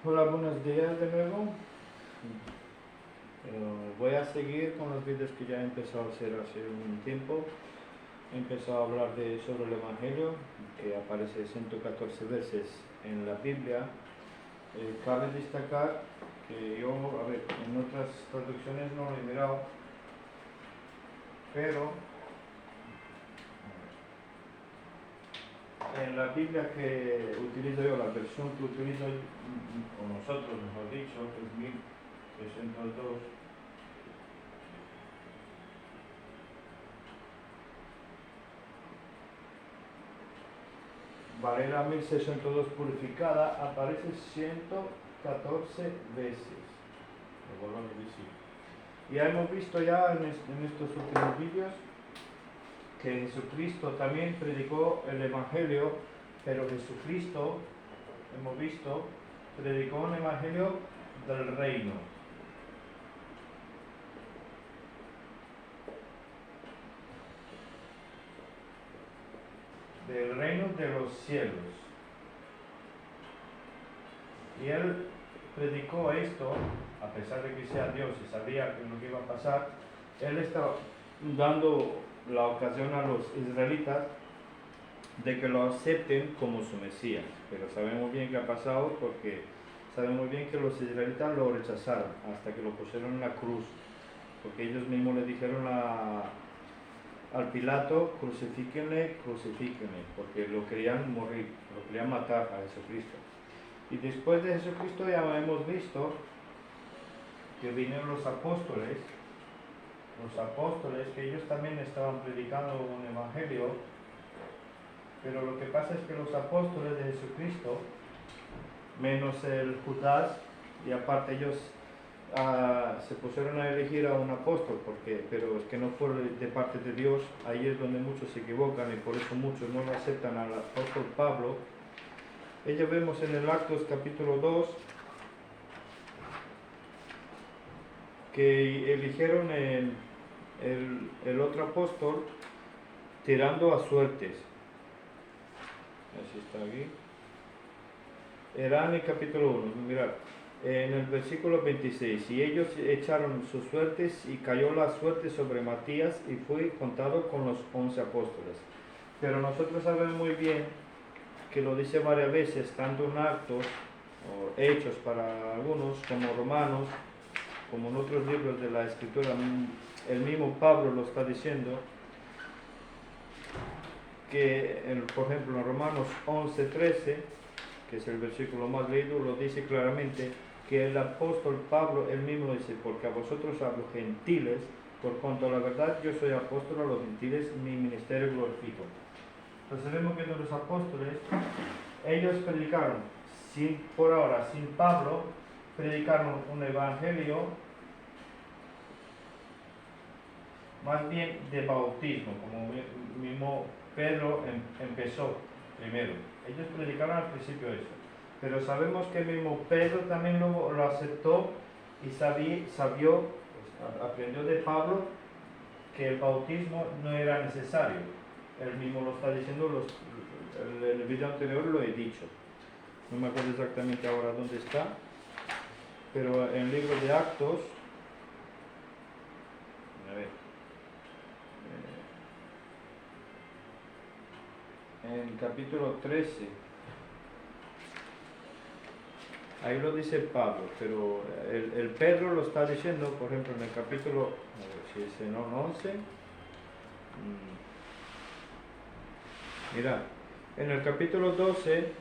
Hola, buenos días de nuevo. Voy a seguir con los vídeos que ya he empezado a hacer hace un tiempo. He empezado a hablar sobre el Evangelio, que aparece 114 veces en la Biblia. Cabe destacar que yo, en otras traducciones no lo he mirado, pero en la Biblia que utilizo yo, la versión que utilizo, o nosotros mejor dicho, que es 1602, Valera 1602 purificada aparece 114 veces. Lo vuelvo a decir. Ya hemos visto ya en estos últimos vídeos que Jesucristo también predicó el Evangelio, pero Jesucristo, hemos visto, predicó un Evangelio del reino. Del reino de los cielos. Y él predicó esto, a pesar de que sea Dios y sabía lo que iba a pasar, él estaba dando la ocasión a los israelitas de que lo acepten como su Mesías. Pero sabemos bien qué ha pasado, porque sabemos bien que los israelitas lo rechazaron hasta que lo pusieron en la cruz, porque ellos mismos le dijeron al Pilato: crucifíquenle, crucifíquenle, porque lo querían morir, lo querían matar a Jesucristo. Y después de Jesucristo ya hemos visto que vinieron los apóstoles que ellos también estaban predicando un evangelio, pero lo que pasa es que los apóstoles de Jesucristo, menos el Judas, y aparte ellos se pusieron a elegir a un apóstol, pero es que no fue de parte de Dios. Ahí es donde muchos se equivocan y por eso muchos no lo aceptan al apóstol Pablo. Ellos vemos en el Actos capítulo 2 que eligieron el otro apóstol tirando a suertes. Así está aquí. Era en el capítulo 1, mirad, en el versículo 26, y ellos echaron sus suertes y cayó la suerte sobre Matías y fue contado con los 11 apóstoles. Pero nosotros sabemos muy bien que lo dice varias veces, tanto en Actos o Hechos para algunos, como Romanos, como en otros libros de la Escritura. El mismo Pablo lo está diciendo, que por ejemplo en Romanos 11:13, que es el versículo más leído, lo dice claramente, que el apóstol Pablo él mismo dice: porque a vosotros, a los gentiles, por cuanto a la verdad yo soy apóstol a los gentiles, mi ministerio glorifico. Entonces vemos que los apóstoles, ellos predicaron, por ahora sin Pablo, predicaron un evangelio más bien de bautismo, como mismo Pedro empezó primero. Ellos predicaron al principio eso, pero sabemos que mismo Pedro también lo aceptó y sabió, pues, aprendió de Pablo que el bautismo no era necesario. Él mismo lo está diciendo, en el video anterior lo he dicho. No me acuerdo exactamente ahora dónde está, pero en el libro de Actos, a ver, en capítulo 13, ahí lo dice Pablo, pero el Pedro lo está diciendo, por ejemplo, en el capítulo, a ver si es en 11, mira, en el capítulo 12,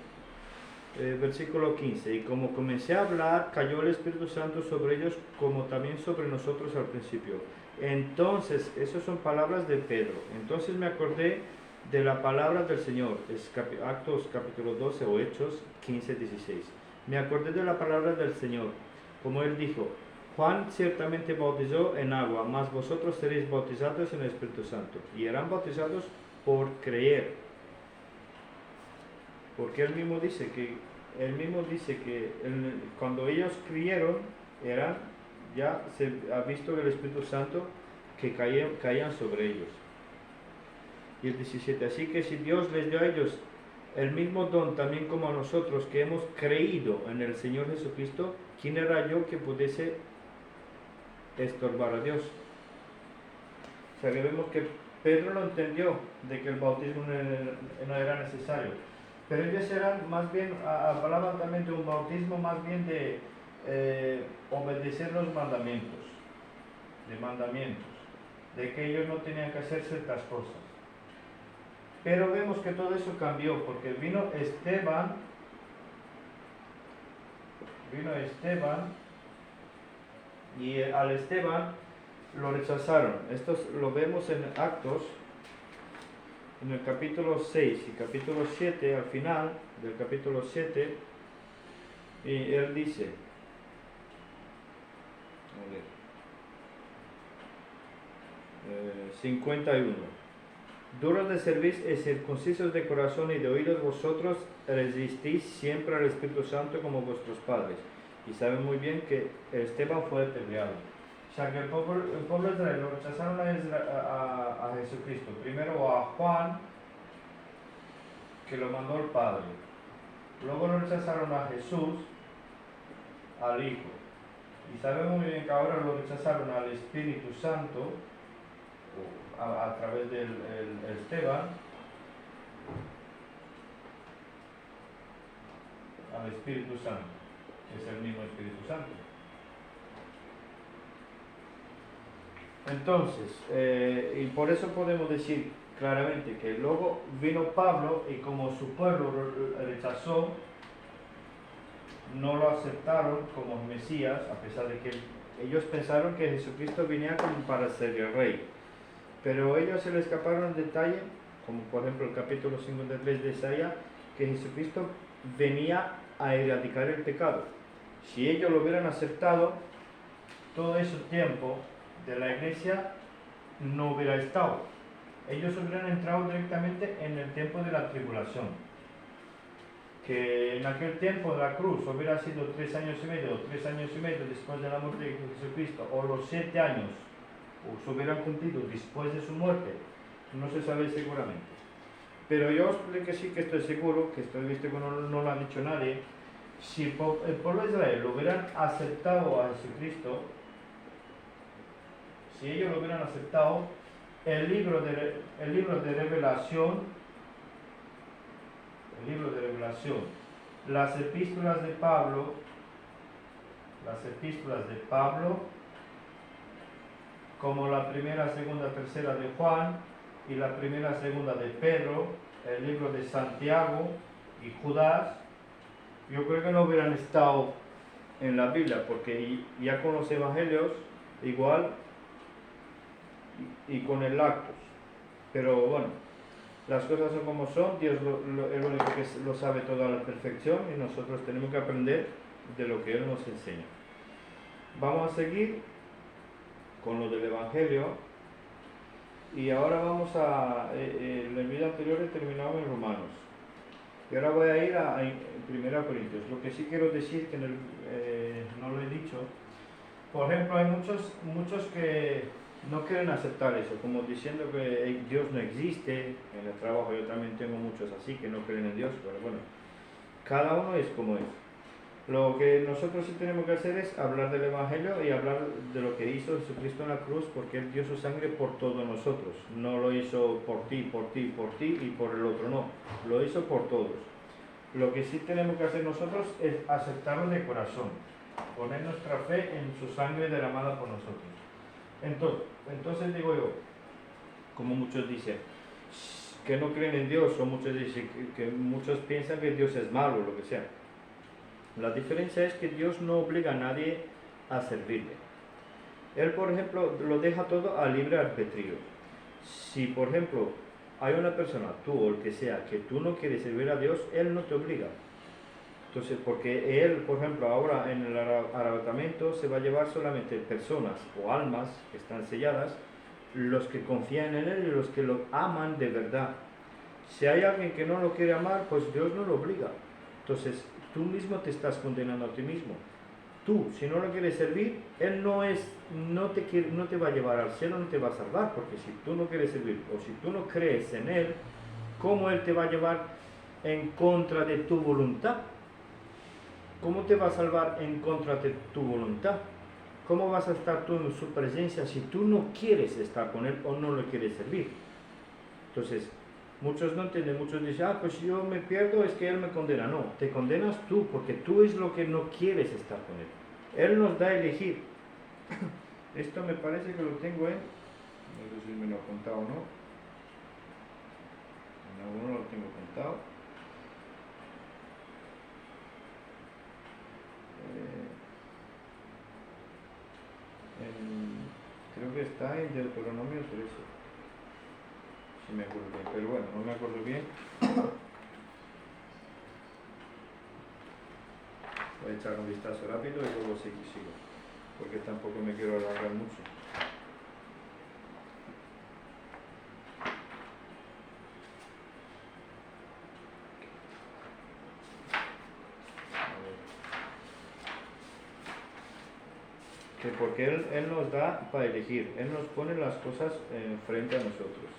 versículo 15, y como comencé a hablar, cayó el Espíritu Santo sobre ellos, como también sobre nosotros al principio. Entonces, esas son palabras de Pedro. Entonces me acordé de la palabra del Señor, es Actos capítulo 12 o Hechos 15:16. Me acordé de la palabra del Señor, como él dijo: Juan ciertamente bautizó en agua, mas vosotros seréis bautizados en el Espíritu Santo. Y eran bautizados por creer. Porque él mismo dice que cuando ellos creyeron, ya se ha visto el Espíritu Santo que caían sobre ellos. Y el 17, así que si Dios les dio a ellos el mismo don también como a nosotros que hemos creído en el Señor Jesucristo, ¿quién era yo que pudiese estorbar a Dios? O sea que vemos que Pedro lo entendió de que el bautismo no era necesario, pero ellos eran más bien, hablaban también de un bautismo más bien de obedecer los mandamientos, de que ellos no tenían que hacer ciertas cosas. Pero vemos que todo eso cambió porque vino Esteban y al Esteban lo rechazaron. Esto lo vemos en Actos, en el capítulo 6 y capítulo 7, al final del capítulo 7, y él dice, a ver, 51, duros de cerviz y circuncisos de corazón y de oídos, vosotros resistís siempre al Espíritu Santo como vuestros padres, y saben muy bien que Esteban fue apedreado. O sea que el pueblo de Israel lo rechazaron a Jesucristo, primero a Juan, que lo mandó el Padre, luego lo rechazaron a Jesús, al Hijo, y sabemos muy bien que ahora lo rechazaron al Espíritu Santo, a través del Esteban, al Espíritu Santo, que es el mismo Espíritu Santo. Entonces, y por eso podemos decir claramente que luego vino Pablo y como su pueblo lo rechazó, no lo aceptaron como Mesías, a pesar de que ellos pensaron que Jesucristo venía como para ser el rey. Pero ellos se le escaparon el detalle, como por ejemplo el capítulo 53 de Isaías, que Jesucristo venía a erradicar el pecado. Si ellos lo hubieran aceptado, todo ese tiempo de la iglesia no hubiera estado. Ellos hubieran entrado directamente en el tiempo de la tribulación. Que en aquel tiempo de la cruz hubiera sido 3 años y medio, o 3 años y medio después de la muerte de Jesucristo, o los 7 años, o se hubieran cumplido después de su muerte, no se sabe seguramente. Pero yo os digo que sí, que estoy seguro, que estoy visto que no lo ha dicho nadie, si el pueblo de Israel lo hubieran aceptado a Jesucristo, si ellos lo hubieran aceptado, el libro de revelación, las epístolas de Pablo, como la primera, segunda, tercera de Juan y la primera, segunda de Pedro, el libro de Santiago y Judas, yo creo que no hubieran estado en la Biblia, porque ya con los evangelios igual y con el Actos. Pero bueno, las cosas son como son, Dios es el único que lo sabe todo a la perfección y nosotros tenemos que aprender de lo que Él nos enseña. Vamos a seguir con lo del Evangelio y ahora vamos a, en el video anterior he terminado en Romanos y ahora voy a ir a 1 Corintios. Lo que sí quiero decir, que no lo he dicho, por ejemplo, hay muchos que no quieren aceptar eso, como diciendo que Dios no existe. En el trabajo yo también tengo muchos así que no creen en Dios, pero bueno, cada uno es como es. Lo que nosotros sí tenemos que hacer es hablar del Evangelio y hablar de lo que hizo Jesucristo en la cruz, porque Él dio su sangre por todos nosotros. No lo hizo por ti y por el otro, no. Lo hizo por todos. Lo que sí tenemos que hacer nosotros es aceptarlo de corazón, poner nuestra fe en su sangre derramada por nosotros. Entonces digo yo, como muchos dicen, que no creen en Dios, o muchos dicen que muchos piensan que Dios es malo, lo que sea. La diferencia es que Dios no obliga a nadie a servirle. Él, por ejemplo, lo deja todo a libre albedrío. Si, por ejemplo, hay una persona, tú o el que sea, que tú no quieres servir a Dios, Él no te obliga. Entonces, porque Él, por ejemplo, ahora en el arrebatamiento se va a llevar solamente personas o almas que están selladas, los que confían en Él y los que lo aman de verdad. Si hay alguien que no lo quiere amar, pues Dios no lo obliga. Entonces, tú mismo te estás condenando a ti mismo. Tú, si no lo quieres servir, Él no te va a llevar al cielo, no te va a salvar, porque si tú no quieres servir o si tú no crees en Él, ¿cómo Él te va a llevar en contra de tu voluntad. ¿Cómo te va a salvar en contra de tu voluntad? ¿Cómo vas a estar tú en su presencia si tú no quieres estar con Él o no le quieres servir? Entonces, muchos no entienden, muchos dicen, pues si yo me pierdo es que Él me condena. No, te condenas tú porque tú es lo que no quieres estar con Él. Él nos da a elegir. Esto me parece que lo tengo no sé si me lo he contado o no. En alguno lo tengo contado. Creo que está en Deuteronomio 13. Si me acuerdo bien, pero bueno, no me acuerdo bien. Voy a echar un vistazo rápido y luego sigo, porque tampoco me quiero alargar mucho. Que porque él nos da para elegir, Él nos pone las cosas frente a nosotros.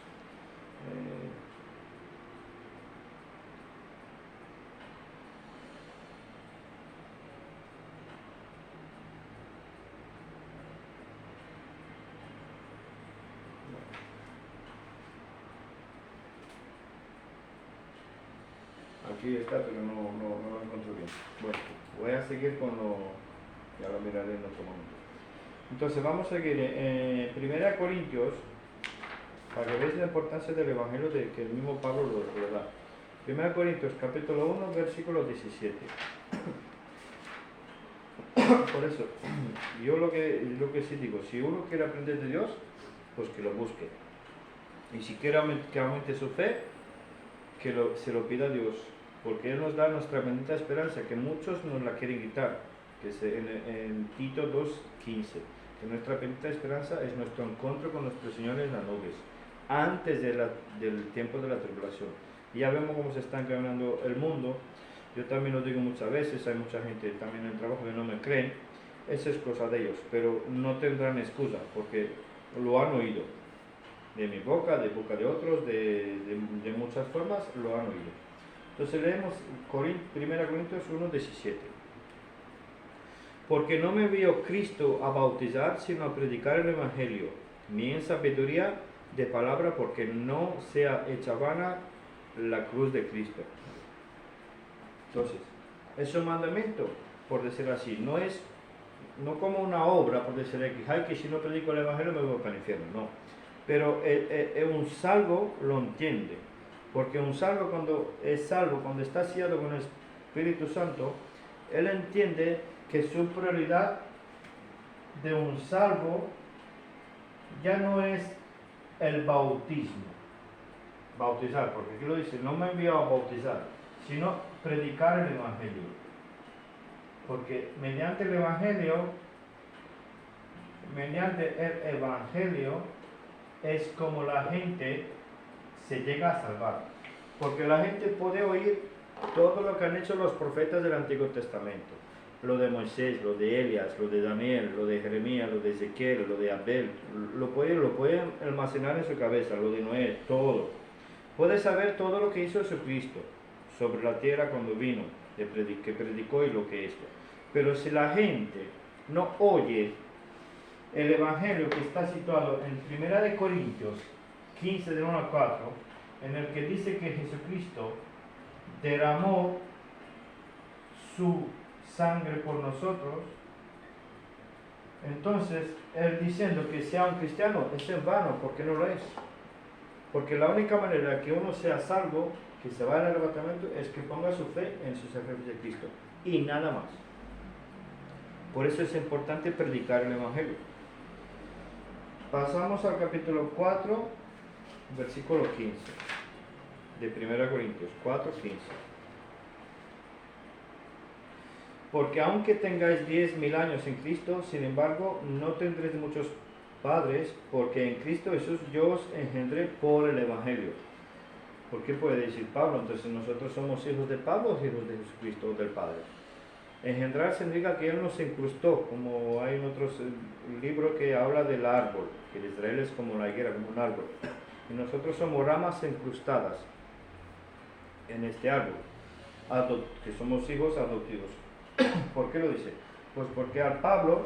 Aquí está, pero no lo encuentro bien. Bueno, voy a seguir con ya lo miraré en otro momento. Entonces vamos a seguir en 1 Corintios, para que veáis la importancia del Evangelio que el mismo Pablo lo da. 1 Corintios capítulo 1, versículo 17. Por eso, yo lo que sí digo, si uno quiere aprender de Dios, pues que lo busque. Y si quiere que aumente su fe, se lo pida a Dios. Porque Él nos da nuestra bendita esperanza, que muchos nos la quieren quitar. Que es en Tito 2:15. Que nuestra bendita esperanza es nuestro encuentro con nuestro Señor en las nubes, antes del tiempo de la tribulación. Y ya vemos cómo se está encaminando el mundo. Yo también lo digo muchas veces, hay mucha gente también en el trabajo que no me creen. Esa es cosa de ellos, pero no tendrán excusa, porque lo han oído. De mi boca, de boca de otros, de muchas formas, lo han oído. Entonces leemos 1 Corintios 1:17. Porque no me envió Cristo a bautizar, sino a predicar el Evangelio, ni en sabiduría de palabra, porque no sea hecha vana la cruz de Cristo. Entonces, es un mandamiento, por decir así, no como una obra, por decir que si no predico el Evangelio me voy para el infierno, no. Pero un salvo lo entiende, porque un salvo cuando está sellado con el Espíritu Santo, él entiende que su prioridad de un salvo ya no es el bautismo, bautizar, porque aquí lo dice, no me envió a bautizar, sino predicar el Evangelio. Porque mediante el Evangelio es como la gente se llega a salvar. Porque la gente puede oír todo lo que han hecho los profetas del Antiguo Testamento. Lo de Moisés, lo de Elías, lo de Daniel, lo de Jeremías, lo de Ezequiel, lo de Abel. Lo pueden almacenar en su cabeza, lo de Noé, todo. Puede saber todo lo que hizo Jesucristo sobre la tierra cuando vino, que predicó y lo que hizo. Pero si la gente no oye el Evangelio que está situado en 1 Corintios 15, de 1 al 4, en el que dice que Jesucristo derramó su sangre por nosotros, entonces él diciendo que sea un cristiano es en vano, porque no lo es. Porque la única manera que uno sea salvo, que se va al arrebatamiento, es que ponga su fe en su sacrificio de Cristo y nada más. Por eso es importante predicar el Evangelio. Pasamos al capítulo 4, versículo 15 de 1 Corintios 4:15. Porque aunque tengáis 10.000 años en Cristo, sin embargo, no tendréis muchos padres, porque en Cristo Jesús yo os engendré por el Evangelio. ¿Por qué puede decir Pablo? Entonces, ¿nosotros somos hijos de Pablo o hijos de Jesucristo o del Padre? Engendrar significa que Él nos incrustó, como hay en otros libros que habla del árbol, que Israel es como la higuera, como un árbol. Y nosotros somos ramas incrustadas. en este árbol, que somos hijos adoptivos. ¿Por qué lo dice? Pues porque al Pablo,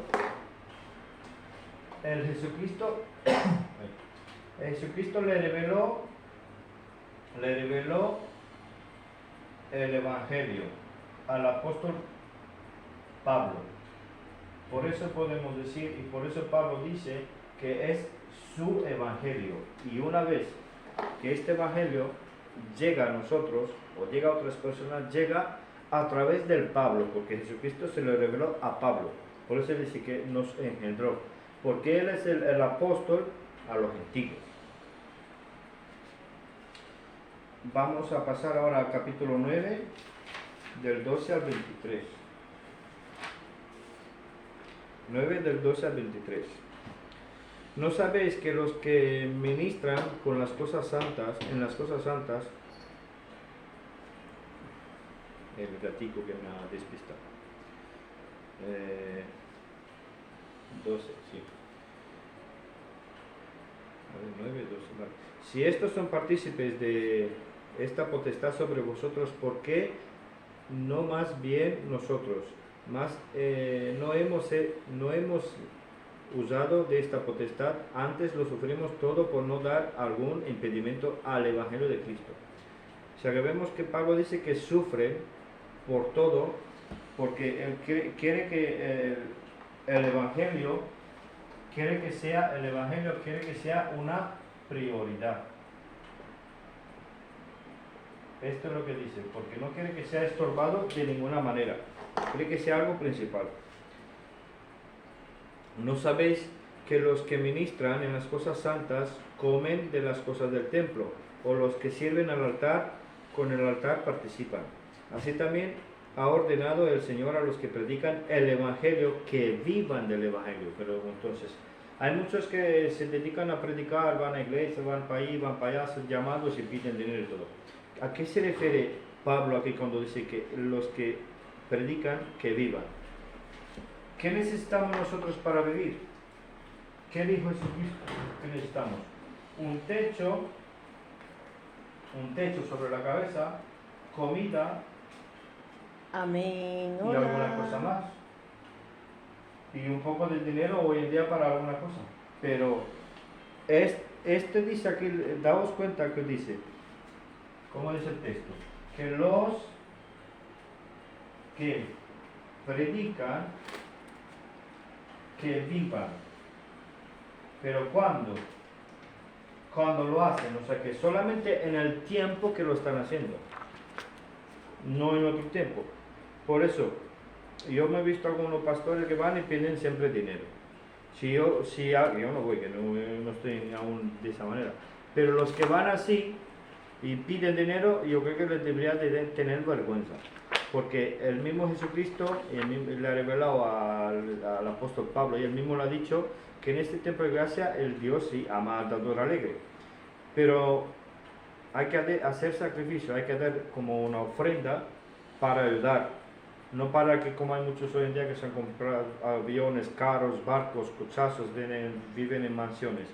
Jesucristo le reveló el Evangelio al apóstol Pablo. Por eso podemos decir, y por eso Pablo dice que es su Evangelio. Y una vez que este Evangelio llega a nosotros, o llega a otras personas, llega a través del Pablo, porque Jesucristo se lo reveló a Pablo. Por eso dice que nos engendró, porque él es el apóstol a los gentiles. Vamos a pasar ahora al capítulo 9, del 12 al 23. 9 del 12 al 23. ¿No sabéis que los que ministran con las cosas santas, en las cosas santas, el gatico que me ha despistado, 12, sí. A ver, 9, 12, vale. Si estos son partícipes de esta potestad sobre vosotros, ¿por qué no más bien nosotros? No hemos usado de esta potestad, antes lo sufrimos todo por no dar algún impedimento al Evangelio de Cristo. O sea que vemos que Pablo dice que sufre por todo, porque él quiere que el Evangelio quiere que sea una prioridad. Esto es lo que dice, porque no quiere que sea estorbado de ninguna manera, quiere que sea algo principal. ¿No sabéis que los que ministran en las cosas santas comen de las cosas del templo, o los que sirven al altar con el altar participan? Así también ha ordenado el Señor a los que predican el Evangelio que vivan del Evangelio. Pero entonces, hay muchos que se dedican a predicar, van a iglesia, van para ahí, van para allá, son llamados y piden dinero y todo. ¿A qué se refiere Pablo aquí cuando dice que los que predican que vivan? ¿Qué necesitamos nosotros para vivir? ¿Qué dijo Jesucristo que necesitamos? Un techo sobre la cabeza, comida. Amén. Y alguna cosa más. Y un poco de dinero hoy en día para alguna cosa. Pero este dice aquí, daos cuenta que dice, ¿cómo dice el texto? Que los que predican que vivan. Pero ¿cuándo? Cuando lo hacen, o sea que solamente en el tiempo que lo están haciendo, no en otro tiempo. Por eso, yo me he visto algunos pastores que van y piden siempre dinero. Yo no voy, que no estoy aún de esa manera. Pero los que van así y piden dinero, yo creo que les debería de tener vergüenza. Porque el mismo Jesucristo le ha revelado al apóstol Pablo, y él mismo lo ha dicho, que en este tiempo de gracia el Dios sí ama al dador alegre. Pero hay que hacer sacrificio, hay que dar como una ofrenda para ayudar. No para que, como hay muchos hoy en día que se han comprado aviones, carros, barcos, cochazos, viven en mansiones.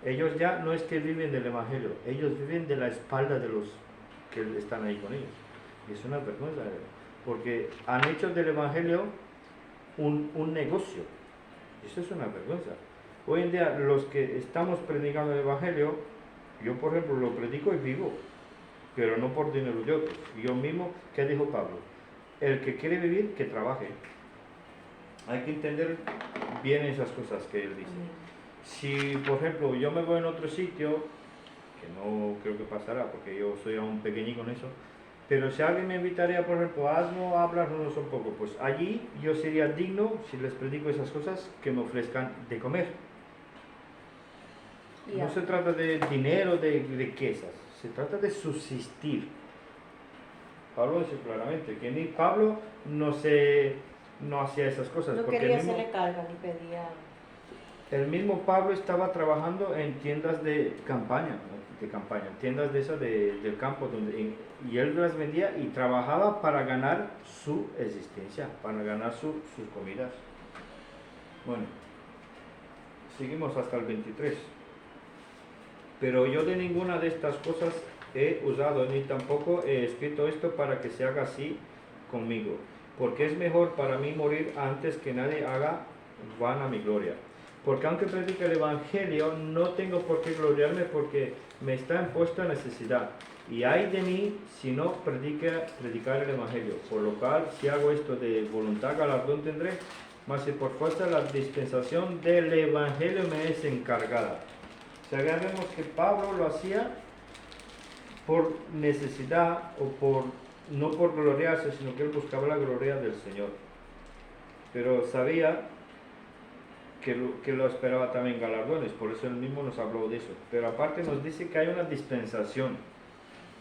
Ellos ya no es que viven del Evangelio, ellos viven de la espalda de los que están ahí con ellos. Y es una vergüenza, porque han hecho del Evangelio un negocio. Eso es una vergüenza. Hoy en día los que estamos predicando el Evangelio, yo por ejemplo lo predico y vivo, pero no por dinero de otros. Yo mismo, ¿qué dijo Pablo? El que quiere vivir, que trabaje. Hay que entender bien esas cosas que él dice. Si, por ejemplo, yo me voy en otro sitio, que no creo que pasará, porque yo soy aún pequeñico en eso, pero si alguien me invitaría, por ejemplo, haznos, háblanos un poco, pues allí yo sería digno, si les predico esas cosas, que me ofrezcan de comer. No se trata de dinero, de riquezas, se trata de subsistir. Pablo dice claramente que ni Pablo no hacía esas cosas. No porque quería hacerle carga ni pedía. El mismo Pablo estaba trabajando en tiendas de campaña, tiendas de esas del campo, y él las vendía y trabajaba para ganar su existencia, para ganar sus comidas. Bueno, seguimos hasta el 23. Pero yo de ninguna de estas cosas he usado ni tampoco he escrito esto para que se haga así conmigo, porque es mejor para mí morir antes que nadie haga vana mi gloria. Porque aunque predique el Evangelio, no tengo por qué gloriarme porque me está impuesta necesidad. Y ay de mí si no predicar el Evangelio. Por lo cual, si hago esto de voluntad, galardón tendré, mas si por fuerza la dispensación del Evangelio me es encargada. O sea, vemos que Pablo lo hacía por necesidad o no por gloriarse, sino que él buscaba la gloria del Señor. Pero sabía que lo esperaba también galardones, por eso él mismo nos habló de eso. Pero aparte nos dice que hay una dispensación.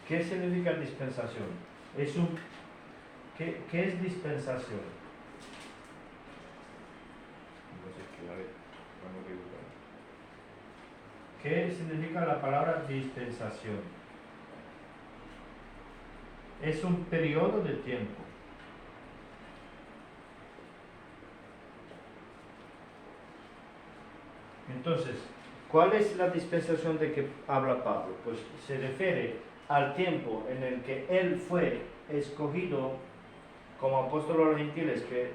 ¿Qué significa dispensación? ¿Qué es dispensación? No sé qué, a ver, vamos a buscar. ¿Qué significa la palabra dispensación? Es un periodo de tiempo. Entonces, ¿cuál es la dispensación de que habla Pablo? Pues se refiere al tiempo en el que él fue escogido como apóstol a los gentiles, que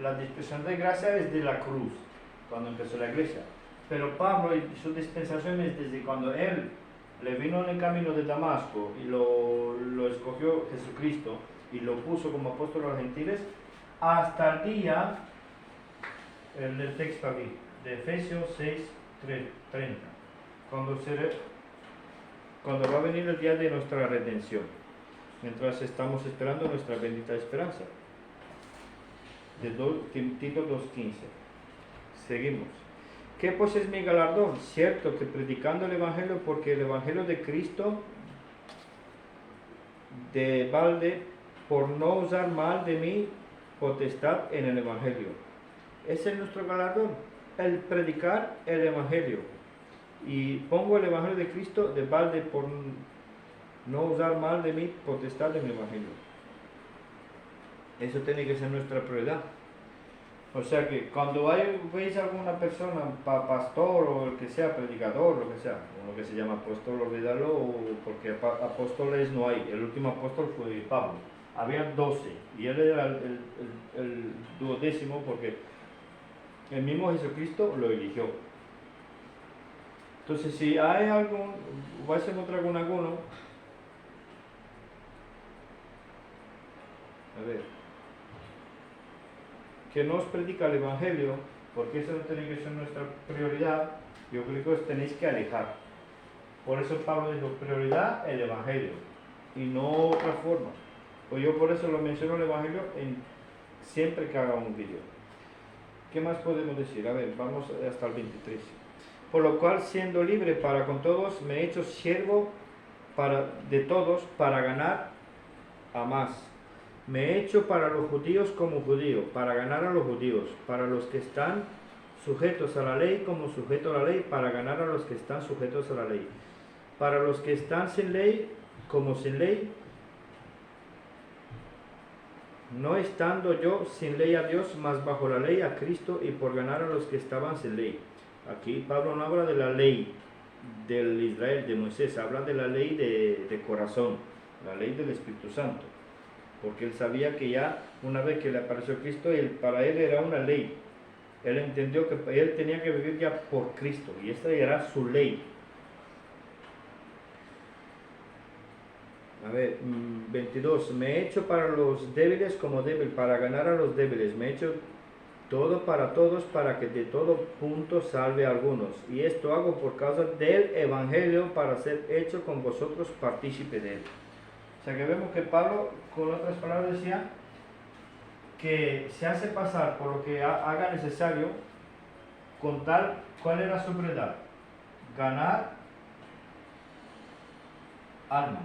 la dispensación de gracia es de la cruz, cuando empezó la iglesia. Pero Pablo y su dispensación es desde cuando él le vino en el camino de Damasco y lo escogió Jesucristo y lo puso como apóstol a los gentiles, hasta el día, el texto aquí, de Efesios 6:30, cuando va a venir el día de nuestra redención, mientras estamos esperando nuestra bendita esperanza. De Tito 2:15. Seguimos. ¿Qué pues es mi galardón? Cierto que predicando el Evangelio, porque el Evangelio de Cristo de balde, por no usar mal de mi potestad en el Evangelio. Ese es nuestro galardón, el predicar el Evangelio. Y pongo el Evangelio de Cristo de balde por no usar mal de mi potestad en el Evangelio. Eso tiene que ser nuestra prioridad. O sea que cuando veis a alguna persona, pastor o el que sea, predicador, lo que sea, o lo que se llama apóstol, olvídalo, porque apóstoles no hay. El último apóstol fue Pablo. Había 12 y él era el 12º porque el mismo Jesucristo lo eligió. Entonces, si hay algún, vais a encontrar con alguno, a ver, que nos predica el Evangelio, porque eso no tiene que ser nuestra prioridad, yo creo que os tenéis que alejar. Por eso Pablo dijo, prioridad el Evangelio, y no otra forma. Pues yo por eso lo menciono el Evangelio siempre que haga un vídeo. ¿Qué más podemos decir? A ver, vamos hasta el 23. Por lo cual, siendo libre para con todos, me he hecho siervo de todos para ganar a más. Me he hecho para los judíos como judío, para ganar a los judíos, para los que están sujetos a la ley como sujeto a la ley, para ganar a los que están sujetos a la ley. Para los que están sin ley como sin ley, no estando yo sin ley a Dios, mas bajo la ley a Cristo y por ganar a los que estaban sin ley. Aquí Pablo no habla de la ley del Israel, de Moisés, habla de la ley de corazón, la ley del Espíritu Santo. Porque él sabía que ya una vez que le apareció Cristo, para él era una ley. Él entendió que él tenía que vivir ya por Cristo y esta era su ley. A ver, 22. Me he hecho para los débiles como débil, para ganar a los débiles. Me he hecho todo para todos, para que de todo punto salve a algunos. Y esto hago por causa del Evangelio, para ser hecho con vosotros partícipe de él. O sea que vemos que Pablo, con otras palabras, decía que se hace pasar por lo que haga necesario, con tal, ¿cuál era su prioridad? Ganar almas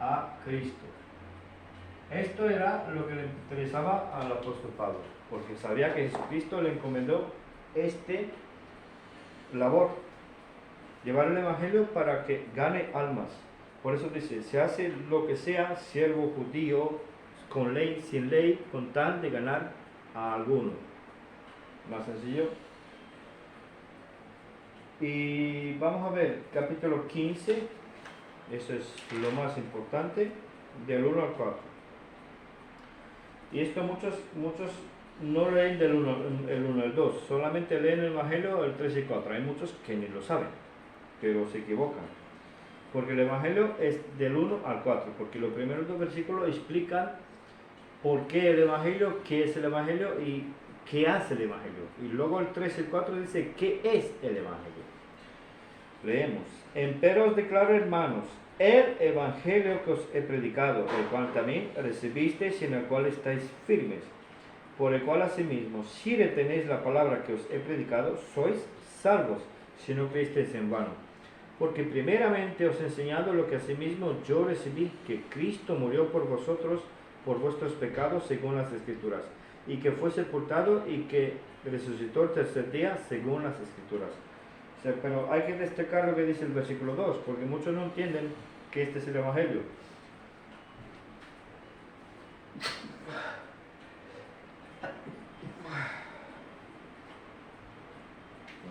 a Cristo. Esto era lo que le interesaba al apóstol Pablo, porque sabía que Jesucristo le encomendó labor, llevar el Evangelio para que gane almas. Por eso dice, se hace lo que sea, siervo judío, con ley, sin ley, con tal de ganar a alguno. Más sencillo. Y vamos a ver capítulo 15, eso es lo más importante, del 1 al 4. Y esto muchos no leen el 1 al 2, solamente leen el Evangelio el 3 y 4. Hay muchos que ni lo saben, pero se equivocan. Porque el Evangelio es del 1 al 4, porque los primeros dos versículos explican por qué el Evangelio, qué es el Evangelio y qué hace el Evangelio. Y luego el 3 y el 4 dice qué es el Evangelio. Leemos: Empero os declaro, hermanos, el Evangelio que os he predicado, el cual también recibisteis y en el cual estáis firmes, por el cual asimismo, si retenéis la palabra que os he predicado, sois salvos, si no creísteis en vano. Porque primeramente os he enseñado lo que asimismo yo recibí, que Cristo murió por vosotros, por vuestros pecados, según las Escrituras, y que fue sepultado y que resucitó el tercer día, según las Escrituras. O sea, pero hay que destacar lo que dice el versículo 2, porque muchos no entienden que este es el Evangelio.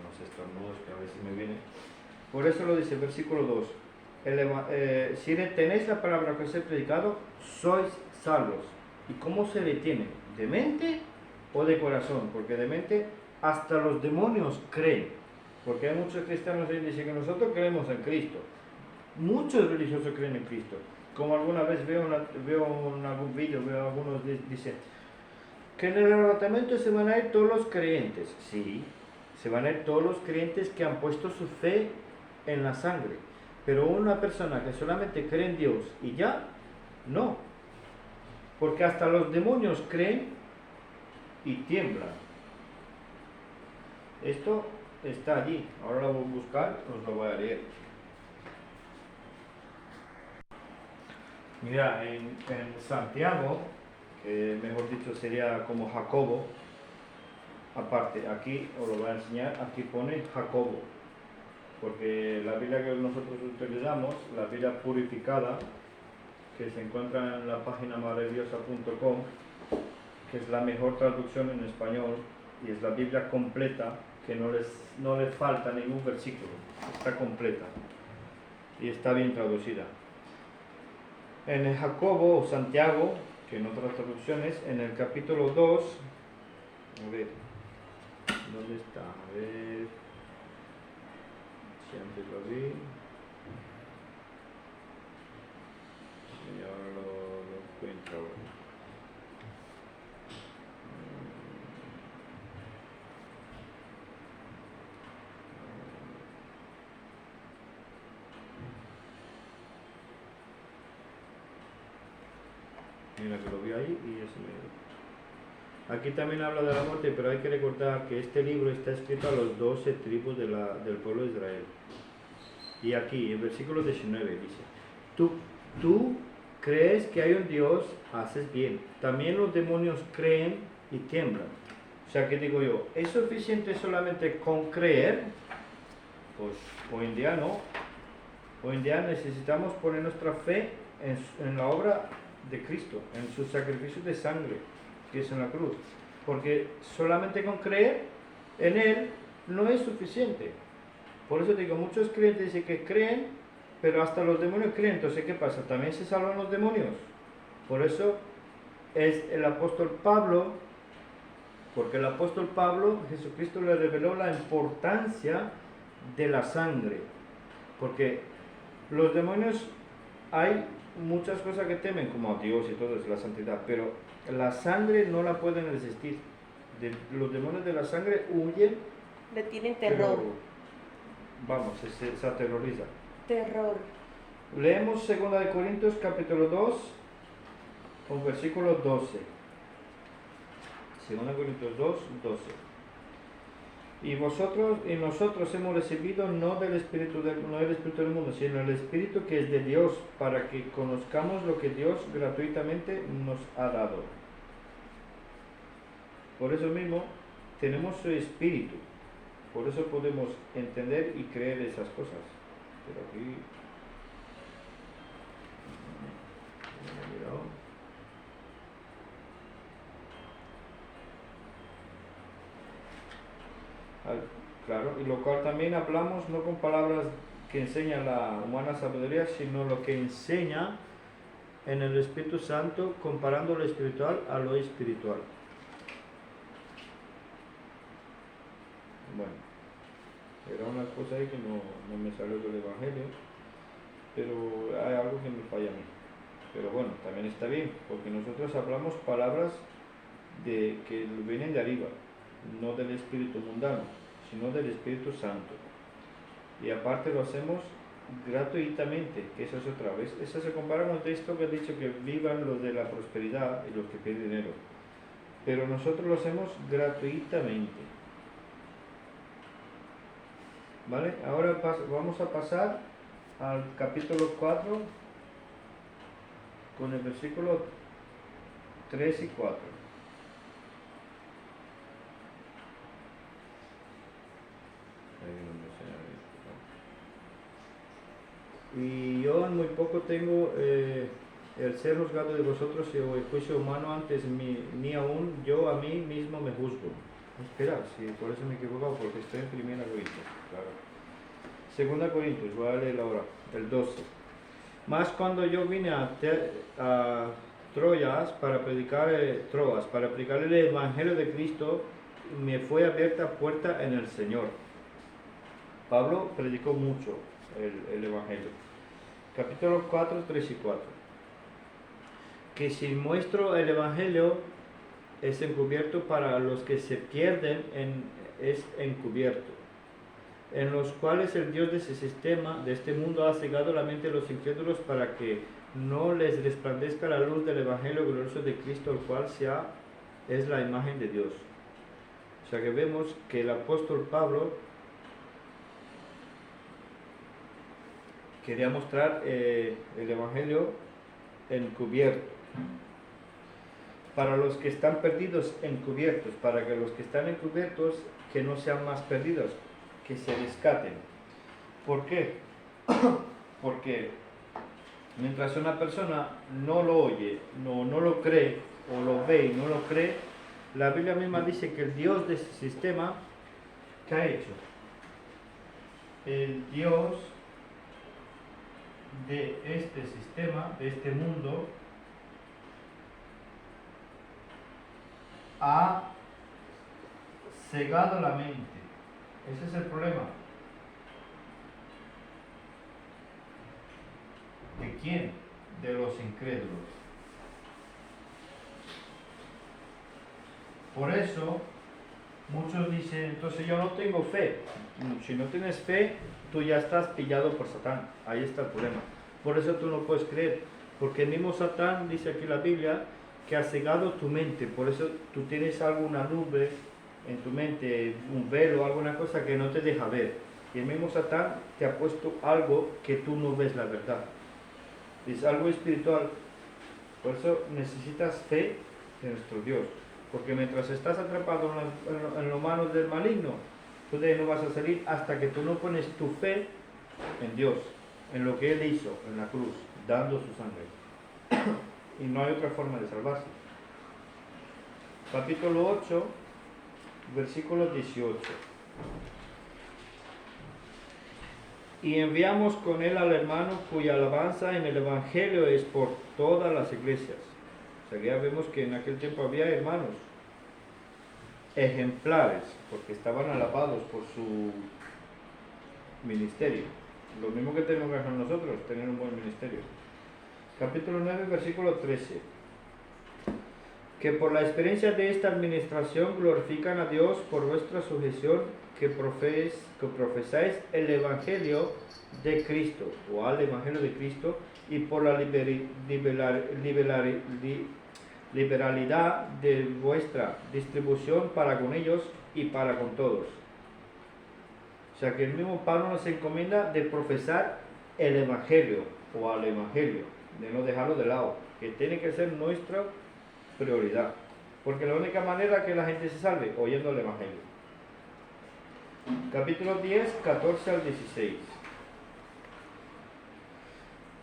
Unos estornudos que a veces me vienen. Por eso lo dice el versículo 2. Si retenéis la palabra que os he predicado, sois salvos. ¿Y cómo se retiene? ¿De mente o de corazón? Porque de mente hasta los demonios creen. Porque hay muchos cristianos que dicen que nosotros creemos en Cristo. Muchos religiosos creen en Cristo. Como alguna vez veo en algún vídeo, veo algunos dicen que en el arrebatamiento se van a ir todos los creyentes. Sí, se van a ir todos los creyentes que han puesto su fe en la sangre. Pero una persona que solamente cree en Dios y ya, no. Porque hasta los demonios creen y tiemblan. Esto está allí. Ahora lo voy a buscar, os lo voy a leer. Mira, en Santiago, que mejor dicho sería como Jacobo, aparte, aquí os lo voy a enseñar, aquí pone Jacobo. Porque la Biblia que nosotros utilizamos, la Biblia purificada, que se encuentra en la página maravillosa.com, que es la mejor traducción en español, y es la Biblia completa, que no les falta ningún versículo, está completa y está bien traducida. En el Jacobo o Santiago, que en otras traducciones, en el capítulo 2, a ver, ¿dónde está? A ver, si antes lo vi, y ahora lo encuentro ahora. Mira que lo vi ahí y eso me... Aquí también habla de la muerte, pero hay que recordar que este libro está escrito a los 12 tribus del pueblo de Israel. Y aquí, en versículo 19 dice: Tú crees que hay un Dios, haces bien. También los demonios creen y tiemblan. O sea, ¿qué digo yo? ¿Es suficiente solamente con creer? Pues hoy en día no. Hoy en día necesitamos poner nuestra fe en la obra de Cristo, en su sacrificio de sangre, que es en la cruz. Porque solamente con creer en Él no es suficiente. Por eso digo, muchos creyentes dicen que creen, pero hasta los demonios creen. Entonces, ¿qué pasa? ¿También se salvan los demonios? Por eso es el apóstol Pablo, porque el apóstol Pablo, Jesucristo le reveló la importancia de la sangre. Porque los demonios, hay muchas cosas que temen, como a Dios y todo eso, la santidad, pero la sangre no la pueden resistir. Los demonios de la sangre huyen. Le tienen terror. Vamos, se aterroriza. Terror. Leemos 2 Corintios capítulo 2, con versículo 12. 2 Corintios 2, 12. Y nosotros hemos recibido no el espíritu del mundo, sino el Espíritu que es de Dios, para que conozcamos lo que Dios gratuitamente nos ha dado. Por eso mismo tenemos su Espíritu, por eso podemos entender y creer esas cosas. Pero aquí Claro, y lo cual también hablamos no con palabras que enseñan la humana sabiduría, sino lo que enseña en el Espíritu Santo, comparando lo espiritual a lo espiritual. Bueno, era una cosa ahí que no me salió del Evangelio, pero hay algo que me falla a mí. Pero bueno, también está bien, porque nosotros hablamos palabras que vienen de arriba, no del espíritu mundano, sino del Espíritu Santo. Y aparte lo hacemos gratuitamente, que eso es otra vez. Eso se compara con el texto que he dicho que vivan los de la prosperidad y los que pierden dinero. Pero nosotros lo hacemos gratuitamente. ¿Vale? Ahora vamos a pasar al capítulo 4 con el versículo 3 y 4. Y yo en muy poco tengo el ser juzgado de vosotros y el juicio humano antes ni aún yo a mí mismo me juzgo. Espera, sí, por eso me he equivocado, porque estoy en 1 Corintios, claro. 2 Corintios, voy a leer ahora, el 12. Más cuando yo vine a Troas para predicar el Evangelio de Cristo, me fue abierta puerta en el Señor. Pablo predicó mucho el Evangelio. Capítulo 4, 3 y 4. Que si muestro el Evangelio es encubierto, para los que se pierden es encubierto, en los cuales el Dios de ese sistema, de este mundo, ha cegado la mente de los incrédulos para que no les resplandezca la luz del Evangelio glorioso de Cristo, el cual es la imagen de Dios. O sea que vemos que el apóstol Pablo quería mostrar el Evangelio encubierto. Para los que están perdidos, encubiertos. Para que los que están encubiertos, que no sean más perdidos, que se rescaten. ¿Por qué? Porque mientras una persona no lo oye, no lo cree, o lo ve y no lo cree, la Biblia misma dice que el Dios de ese sistema, ¿qué ha hecho? El Dios de este sistema, de este mundo, ha cegado la mente. Ese es el problema. ¿De quién? De los incrédulos. Por eso, muchos dicen, entonces yo no tengo fe. Si no tienes fe, tú ya estás pillado por Satán. Ahí está el problema. Por eso tú no puedes creer. Porque el mismo Satán, dice aquí la Biblia, que ha cegado tu mente. Por eso tú tienes alguna nube en tu mente, un velo, alguna cosa que no te deja ver. Y el mismo Satán te ha puesto algo que tú no ves la verdad. Es algo espiritual. Por eso necesitas fe en nuestro Dios. Porque mientras estás atrapado en las manos del maligno, tú de ahí no vas a salir hasta que tú no pones tu fe en Dios, en lo que Él hizo en la cruz, dando su sangre. Y no hay otra forma de salvarse. Capítulo 8, versículo 18. Y enviamos con él al hermano cuya alabanza en el Evangelio es por todas las iglesias. O sea, ya vemos que en aquel tiempo había hermanos ejemplares, porque estaban alabados por su ministerio. Lo mismo que tenemos que hacer nosotros, tener un buen ministerio. Capítulo 9, versículo 13. Que por la experiencia de esta administración glorifican a Dios por vuestra sujeción, que profesáis el Evangelio de Cristo, o al Evangelio de Cristo, y por la liberalidad de vuestra distribución para con ellos y para con todos. O sea que el mismo Pablo nos encomienda de profesar el Evangelio, o al Evangelio, de no dejarlo de lado, que tiene que ser nuestra prioridad, porque la única manera que la gente se salve, oyendo el Evangelio. Capítulo 10, 14 al 16.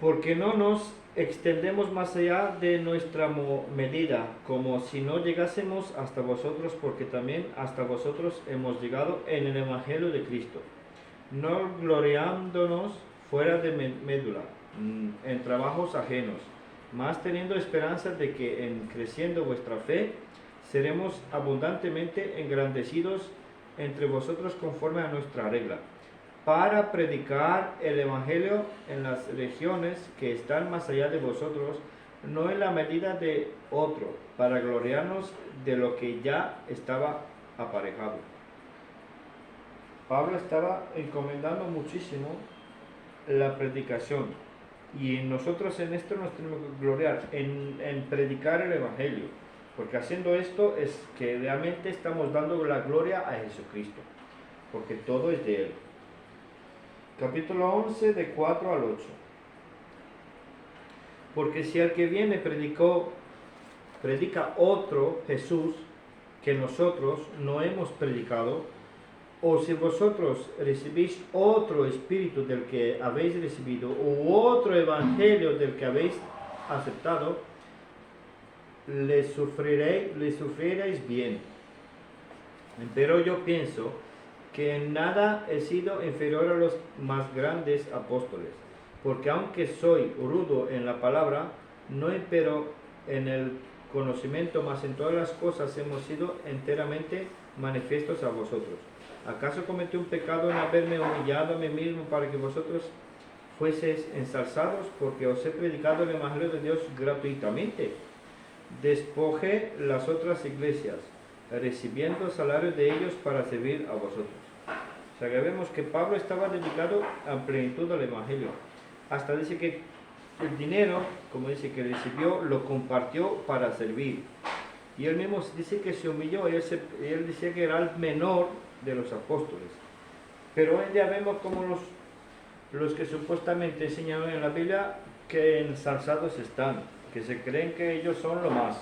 porque no nos extendemos más allá de nuestra medida, como si no llegásemos hasta vosotros, porque también hasta vosotros hemos llegado en el Evangelio de Cristo, no gloriándonos fuera de médula, en trabajos ajenos, mas teniendo esperanza de que en creciendo vuestra fe, seremos abundantemente engrandecidos entre vosotros conforme a nuestra regla, para predicar el Evangelio en las regiones que están más allá de vosotros, no en la medida de otro, para gloriarnos de lo que ya estaba aparejado. Pablo estaba encomendando muchísimo la predicación, y nosotros en esto nos tenemos que gloriar, en predicar el Evangelio, porque haciendo esto es que realmente estamos dando la gloria a Jesucristo, porque todo es de Él. Capítulo 11, de 4 al 8. Porque si al que viene predica otro Jesús que nosotros no hemos predicado, o si vosotros recibís otro espíritu del que habéis recibido, u otro evangelio del que habéis aceptado, le sufriréis bien. Pero yo pienso que en nada he sido inferior a los más grandes apóstoles, porque aunque soy rudo en la palabra, no impero en el conocimiento, mas en todas las cosas hemos sido enteramente manifiestos a vosotros. ¿Acaso cometí un pecado en haberme humillado a mí mismo para que vosotros fueseis ensalzados? Porque os he predicado el Evangelio de Dios gratuitamente. Despojé las otras iglesias, recibiendo salario de ellos para servir a vosotros. O sea que vemos que Pablo estaba dedicado a plenitud al Evangelio. Hasta dice que el dinero, como dice que recibió, lo compartió para servir. Y él mismo dice que se humilló, él decía que era el menor de los apóstoles. Pero hoy en día vemos como los que supuestamente enseñaban en la Biblia que ensalzados están, que se creen que ellos son lo más.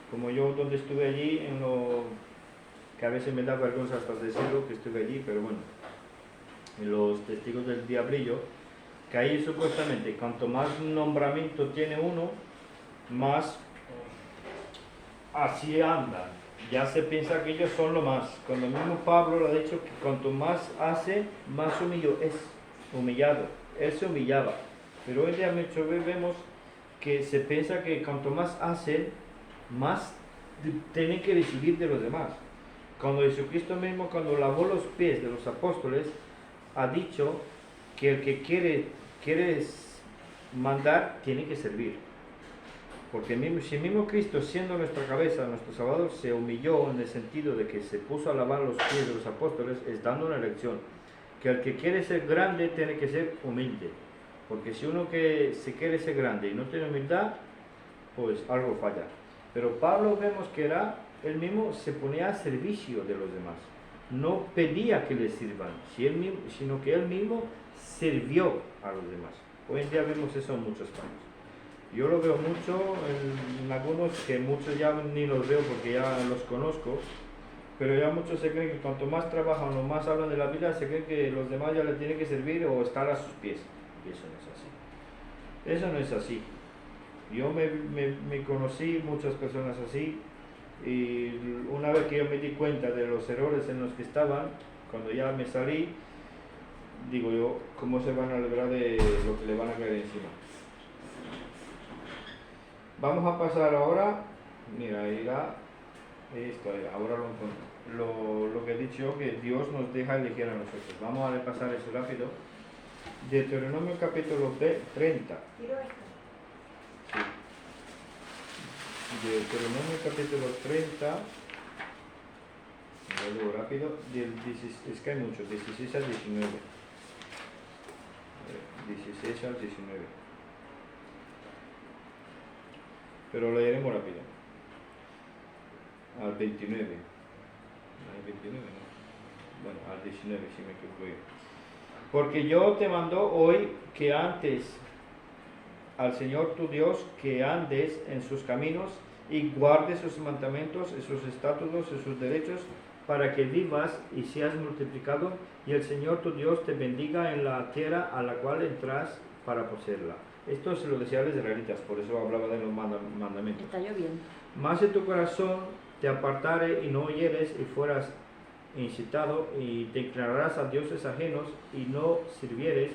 Como yo donde estuve allí, que a veces me da vergüenza hasta decirlo que estuve allí, pero bueno, en los testigos del diablillo, que ahí supuestamente cuanto más nombramiento tiene uno, más así andan. Ya se piensa que ellos son lo más. Cuando mismo Pablo lo ha dicho que cuanto más hace, más humillado. Él se humillaba. Pero hoy en día muchas veces vemos que se piensa que cuanto más hacen, más tienen que recibir de los demás. Cuando Jesucristo mismo, cuando lavó los pies de los apóstoles, ha dicho que el que quiere mandar, tiene que servir. Porque si mismo Cristo, siendo nuestra cabeza, nuestro Salvador, se humilló en el sentido de que se puso a lavar los pies de los apóstoles, es dando una lección. Que el que quiere ser grande, tiene que ser humilde. Porque si uno que se quiere ser grande y no tiene humildad, pues algo falla. Pero Pablo vemos que él mismo se ponía a servicio de los demás. No pedía que le sirvan, sino que él mismo sirvió a los demás. Hoy en día vemos eso en muchos casos. Yo lo veo mucho en algunos, que muchos ya ni los veo porque ya los conozco, pero ya muchos se creen que cuanto más trabajan o más hablan de la Biblia, se creen que los demás ya le tienen que servir o estar a sus pies. Y eso no es así. Eso no es así. Yo me conocí muchas personas así, y una vez que yo me di cuenta de los errores en los que estaban, cuando ya me salí, digo yo, ¿cómo se van a librar de lo que le van a caer encima? Vamos a pasar ahora, mira, ahora lo que he dicho yo, que Dios nos deja elegir a nosotros. Vamos a repasar eso rápido. Deuteronomio capítulo 30. Sí. Deuteronomio capítulo 30, lo digo rápido, es que hay muchos, 16 al 19. 16 al 19. Pero lo leeremos rápido. Al 29. ¿Al 29? No. Bueno, al 19, si me equivoco yo. Porque yo te mando hoy que antes al Señor tu Dios, que andes en sus caminos y guardes sus mandamientos y sus estatutos y sus derechos, para que vivas y seas multiplicado, y el Señor tu Dios te bendiga en la tierra a la cual entras para poseerla. Esto se lo decía a los israelitas, por eso hablaba de los mandamientos. Está lloviendo. Más de tu corazón te apartare y no oyeres y fueras incitado y te inclinarás a dioses ajenos y no sirvieres.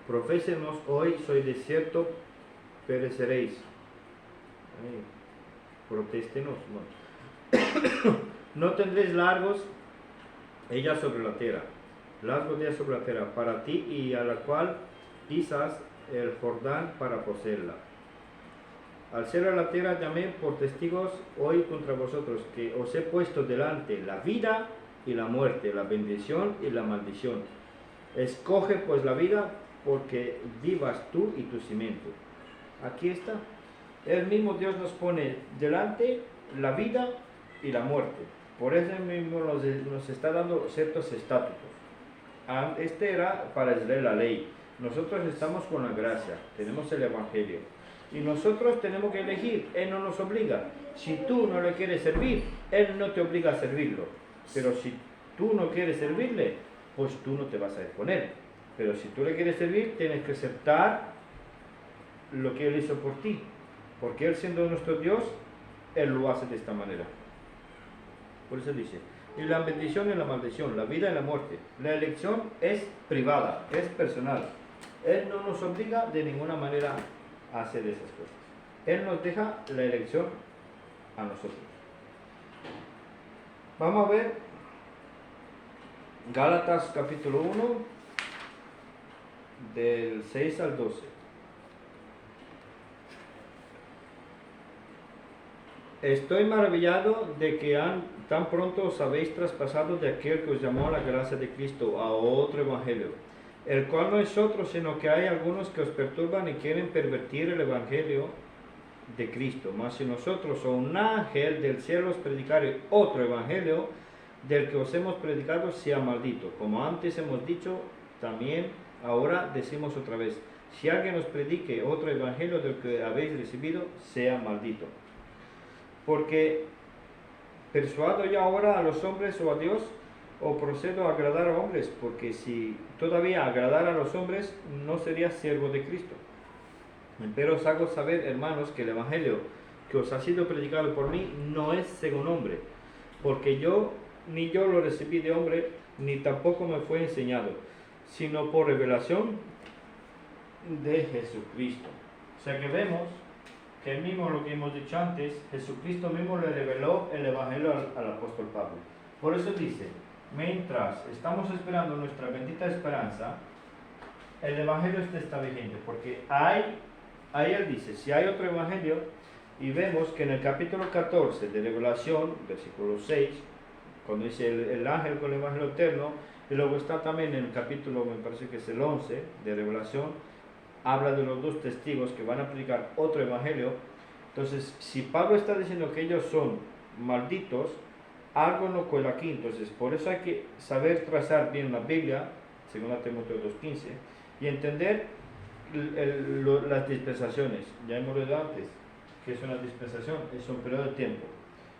Profésenos hoy, soy desierto, pereceréis. Protéstenos. No tendréis largos ella sobre la tierra, largos días sobre la tierra, para ti y a la cual pisas el Jordán para poseerla. Al ser a la tierra llamé por testigos hoy contra vosotros, que os he puesto delante la vida y la muerte, la bendición y la maldición. Escoge pues la vida, porque vivas tú y tu simiente. Aquí está. El mismo Dios nos pone delante la vida y la muerte. Por eso mismo nos está dando ciertos estatutos. Este era para Israel la ley. Nosotros estamos con la gracia, tenemos el Evangelio. Y nosotros tenemos que elegir, Él no nos obliga. Si tú no le quieres servir, Él no te obliga a servirlo. Pero si tú no quieres servirle, pues tú no te vas a ir con Él. Pero si tú le quieres servir, tienes que aceptar lo que Él hizo por ti. Porque Él, siendo nuestro Dios, Él lo hace de esta manera. Por eso dice, y la bendición y la maldición, la vida y la muerte. La elección es privada, es personal. Él no nos obliga de ninguna manera a hacer esas cosas. Él nos deja la elección a nosotros. Vamos a ver Gálatas capítulo 1, del 6 al 12. Estoy maravillado de que tan pronto os habéis traspasado de aquel que os llamó a la gracia de Cristo a otro evangelio, el cual no es otro, sino que hay algunos que os perturban y quieren pervertir el evangelio de Cristo. Mas si nosotros o un ángel del cielo os predicare otro evangelio, del que os hemos predicado, sea maldito. Como antes hemos dicho, también ahora decimos otra vez, si alguien os predique otro evangelio del que habéis recibido, sea maldito. Porque persuado yo ahora a los hombres o a Dios, o procedo a agradar a hombres, porque si todavía agradara a los hombres, no sería siervo de Cristo. Pero os hago saber, hermanos, que el evangelio que os ha sido predicado por mí no es según hombre, porque ni yo lo recibí de hombre, ni tampoco me fue enseñado, sino por revelación de Jesucristo. O sea que vemos que el mismo, lo que hemos dicho antes, Jesucristo mismo le reveló el evangelio al apóstol Pablo. Por eso dice, mientras estamos esperando nuestra bendita esperanza, el evangelio está vigente, porque ahí él dice, si hay otro evangelio, y vemos que en el capítulo 14 de Revelación, versículo 6, cuando dice el ángel con el evangelio eterno, y luego está también en el capítulo, me parece que es el 11 de Revelación, habla de los dos testigos que van a predicar otro evangelio. Entonces, si Pablo está diciendo que ellos son malditos, algo no cuela aquí. Entonces, por eso hay que saber trazar bien la Biblia, según Timoteo 2:15, y entender las dispensaciones. Ya hemos leído antes que es una dispensación, es un periodo de tiempo.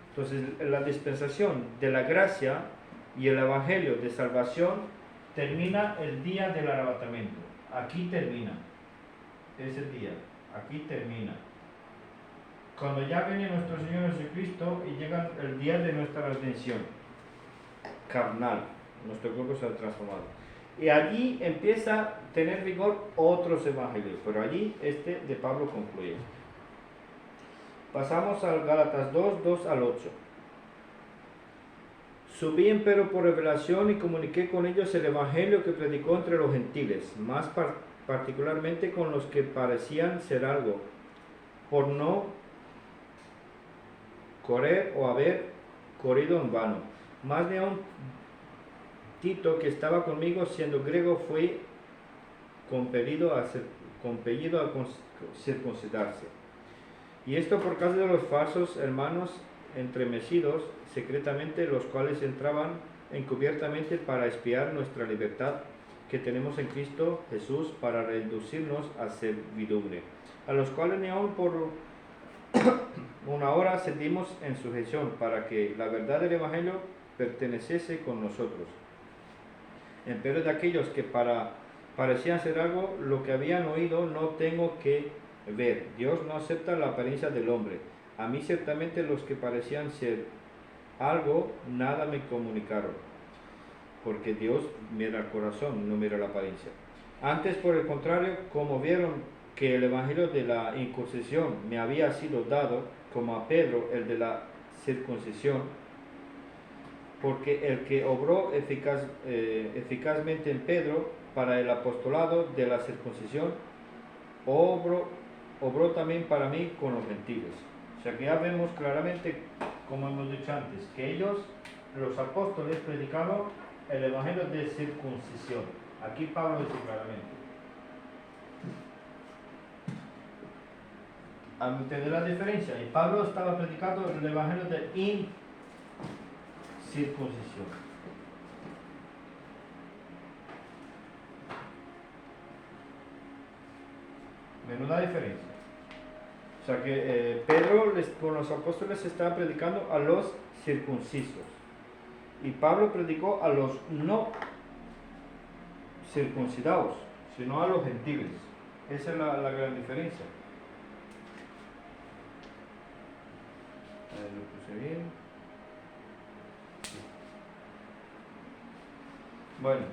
Entonces, la dispensación de la gracia y el evangelio de salvación termina el día del arrebatamiento. Aquí termina ese día, aquí termina. Cuando ya viene nuestro Señor Jesucristo y llega el día de nuestra redención carnal, nuestro cuerpo se ha transformado. Y allí empieza a tener vigor otros evangelios, pero allí este de Pablo concluye. Pasamos al Gálatas 2, 2 al 8. Subí empero por revelación y comuniqué con ellos el evangelio que predicó entre los gentiles, más particularmente con los que parecían ser algo, por no correr o haber corrido en vano. Más de un Tito, que estaba conmigo, siendo griego, fue compelido a circuncidarse. Y esto por causa de los falsos hermanos entremecidos secretamente, los cuales entraban encubiertamente para espiar nuestra libertad que tenemos en Cristo Jesús, para reducirnos a servidumbre, a los cuales ni aun por una hora sentimos en sujeción, para que la verdad del evangelio perteneciese con nosotros. empero de aquellos que parecían ser algo, lo que habían oído no tengo que ver. Dios no acepta la apariencia del hombre. A mí ciertamente los que parecían ser algo, nada me comunicaron, porque Dios mira el corazón, no mira la apariencia. Antes, por el contrario, como vieron que el evangelio de la incircuncisión me había sido dado, como a Pedro el de la circuncisión, porque el que obró eficazmente en Pedro para el apostolado de la circuncisión, obró también para mí con los gentiles. O sea que ya vemos claramente, como hemos dicho antes, que ellos, los apóstoles, predicaban el evangelio de circuncisión. Aquí Pablo dice claramente. Antes de la diferencia, y Pablo estaba predicando el evangelio de incircuncisión. Menuda diferencia. O sea que Pedro con los apóstoles estaba predicando a los circuncisos y Pablo predicó a los no circuncidados, sino a los gentiles. Esa es la gran diferencia. Lo puse bien. Bueno,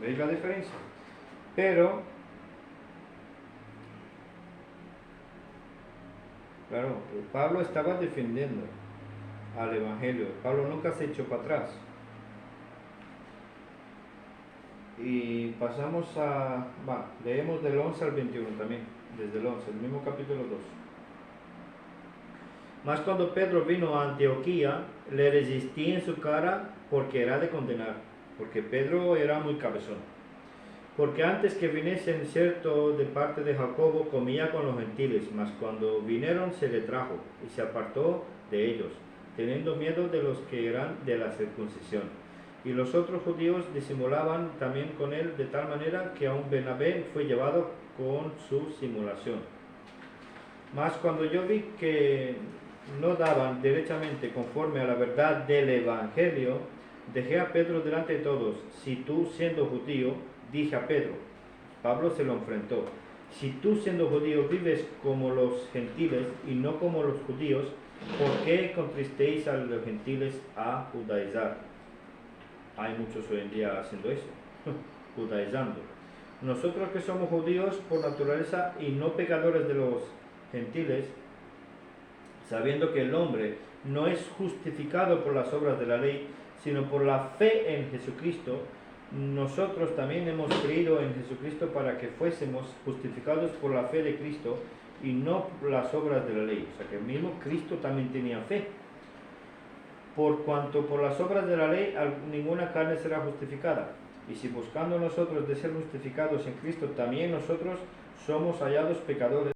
¿veis la diferencia? Pero, claro, Pablo estaba defendiendo al Evangelio. Pablo nunca se echó para atrás. Y pasamos leemos del 11 al 21 también, desde el 11, el mismo capítulo 2. Mas cuando Pedro vino a Antioquía, le resistí en su cara porque era de condenar, porque Pedro era muy cabezón. Porque antes que viniesen cierto de parte de Jacobo, comía con los gentiles, mas cuando vinieron se le trajo y se apartó de ellos, teniendo miedo de los que eran de la circuncisión. Y los otros judíos disimulaban también con él de tal manera que aun Bernabé fue llevado con su simulación. Mas cuando yo vi que no daban derechamente conforme a la verdad del Evangelio, dejé a Pedro delante de todos. Si tú siendo judío, dije a Pedro, Pablo se lo enfrentó, si tú siendo judío vives como los gentiles y no como los judíos, ¿por qué contristéis a los gentiles a judaizar? Hay muchos hoy en día haciendo eso, judaizando. Nosotros que somos judíos por naturaleza y no pecadores de los gentiles, sabiendo que el hombre no es justificado por las obras de la ley, sino por la fe en Jesucristo, nosotros también hemos creído en Jesucristo para que fuésemos justificados por la fe de Cristo y no por las obras de la ley. O sea que el mismo Cristo también tenía fe. Por cuanto por las obras de la ley ninguna carne será justificada. Y si buscando nosotros de ser justificados en Cristo, también nosotros somos hallados pecadores.